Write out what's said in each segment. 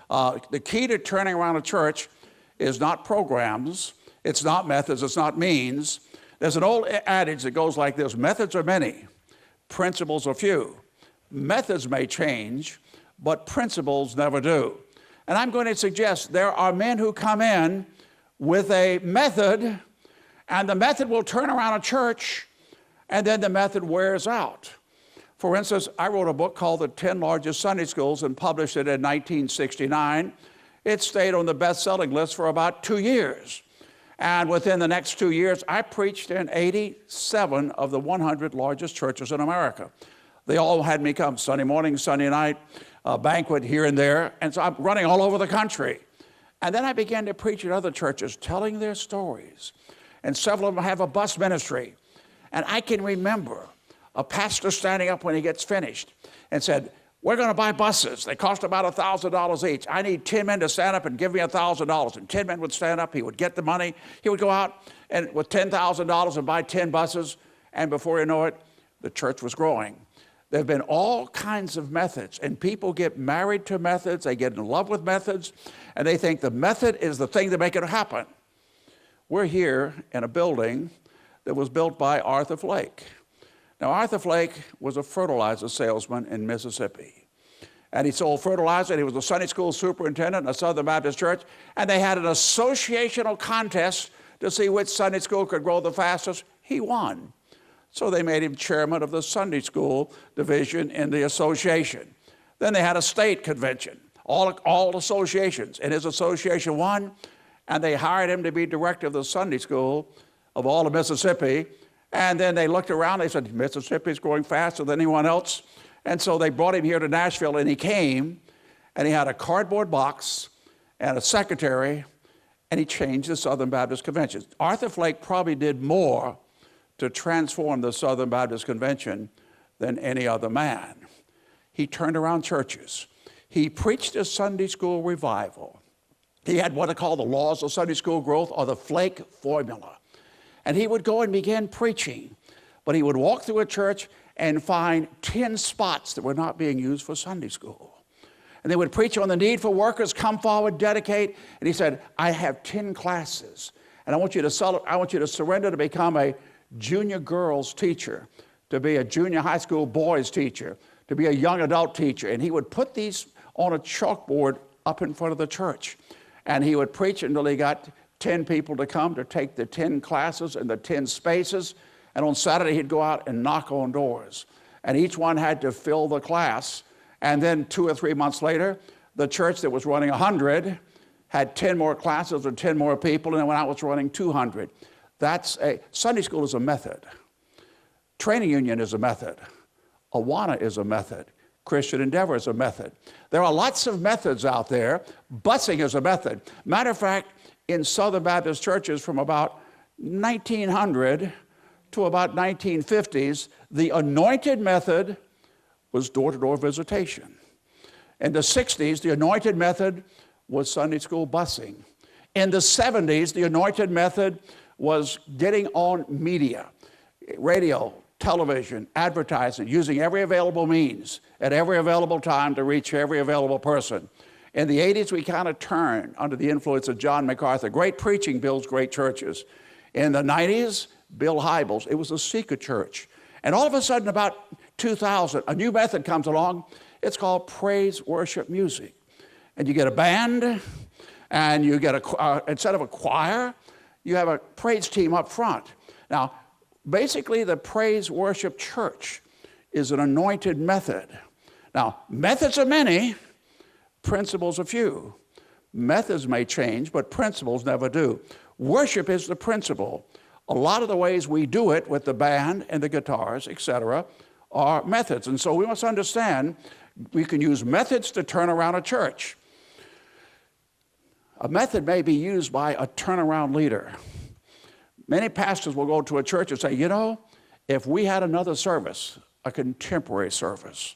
The key to turning around a church is not programs, it's not methods, it's not means. There's an old adage that goes like this: methods are many, principles are few. Methods may change, but principles never do. And I'm going to suggest there are men who come in with a method, and the method will turn around a church, and then the method wears out. For instance, I wrote a book called The 10 Largest Sunday Schools and published it in 1969. It stayed on the best-selling list for about 2 years. And within the next 2 years, I preached in 87 of the 100 largest churches in America. They all had me come Sunday morning, Sunday night, a banquet here and there. And so I'm running all over the country. And then I began to preach at other churches, telling their stories. And several of them have a bus ministry. And I can remember a pastor standing up when he gets finished and said, "We're going to buy buses. They cost about $1,000 each. I need 10 men to stand up and give me $1,000. And 10 men would stand up. He would get the money. He would go out and with $10,000 and buy 10 buses. And before you know it, the church was growing. There have been all kinds of methods, and people get married to methods. They get in love with methods, and they think the method is the thing to make it happen. We're here in a building that was built by Arthur Flake. Now, Arthur Flake was a fertilizer salesman in Mississippi. And he sold fertilizer, and he was a Sunday school superintendent in a Southern Baptist church, and they had an associational contest to see which Sunday school could grow the fastest. He won. So they made him chairman of the Sunday school division in the association. Then they had a state convention, all associations, and his association won, and they hired him to be director of the Sunday school of all of Mississippi. And then they looked around, they said, Mississippi's growing faster than anyone else. And so they brought him here to Nashville, and he came, and he had a cardboard box and a secretary, and he changed the Southern Baptist Convention. Arthur Flake probably did more to transform the Southern Baptist Convention than any other man. He turned around churches. He preached a Sunday school revival. He had what they call the laws of Sunday school growth, or the Flake formula. And he would go and begin preaching, but he would walk through a church and find 10 spots that were not being used for Sunday school. And they would preach on the need for workers, come forward, dedicate. And he said, I have 10 classes, and I want you to surrender to become a junior girls teacher, to be a junior high school boys teacher, to be a young adult teacher. And he would put these on a chalkboard up in front of the church. And he would preach until he got 10 people to come to take the 10 classes and the 10 spaces. And on Saturday, he'd go out and knock on doors. And each one had to fill the class. And then 2 or 3 months later, the church that was running 100 had 10 more classes or 10 more people, and then when I was running 200. Sunday school is a method. Training Union is a method. Awana is a method. Christian Endeavor is a method. There are lots of methods out there. Busing is a method. Matter of fact, in Southern Baptist churches from about 1900 to about 1950s, the anointed method was door-to-door visitation. In the 60s, the anointed method was Sunday school busing. In the 70s, the anointed method was getting on media, radio, television, advertising, using every available means at every available time to reach every available person. In the 80s, we kind of turned under the influence of John MacArthur. Great preaching builds great churches. In the 90s, Bill Hybels, it was a seeker church. And all of a sudden, about 2000, a new method comes along. It's called praise worship music. And you get a band, and you get instead of a choir, you have a praise team up front. Now, basically, the praise worship church is an anointed method. Now, methods are many, principles are few. Methods may change, but principles never do. Worship is the principle. A lot of the ways we do it with the band and the guitars, etc., are methods. And so we must understand we can use methods to turn around a church. A method may be used by a turnaround leader. Many pastors will go to a church and say, you know, if we had another service, a contemporary service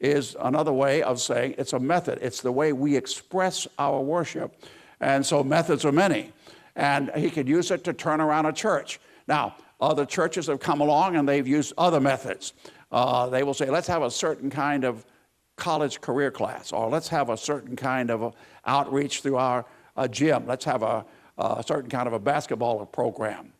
is another way of saying it's a method. It's the way we express our worship. And so methods are many. And he could use it to turn around a church. Now, other churches have come along and they've used other methods. They will say, let's have a certain kind of college career class, or let's have a certain kind of outreach through our gym. Let's have a certain kind of a basketball program.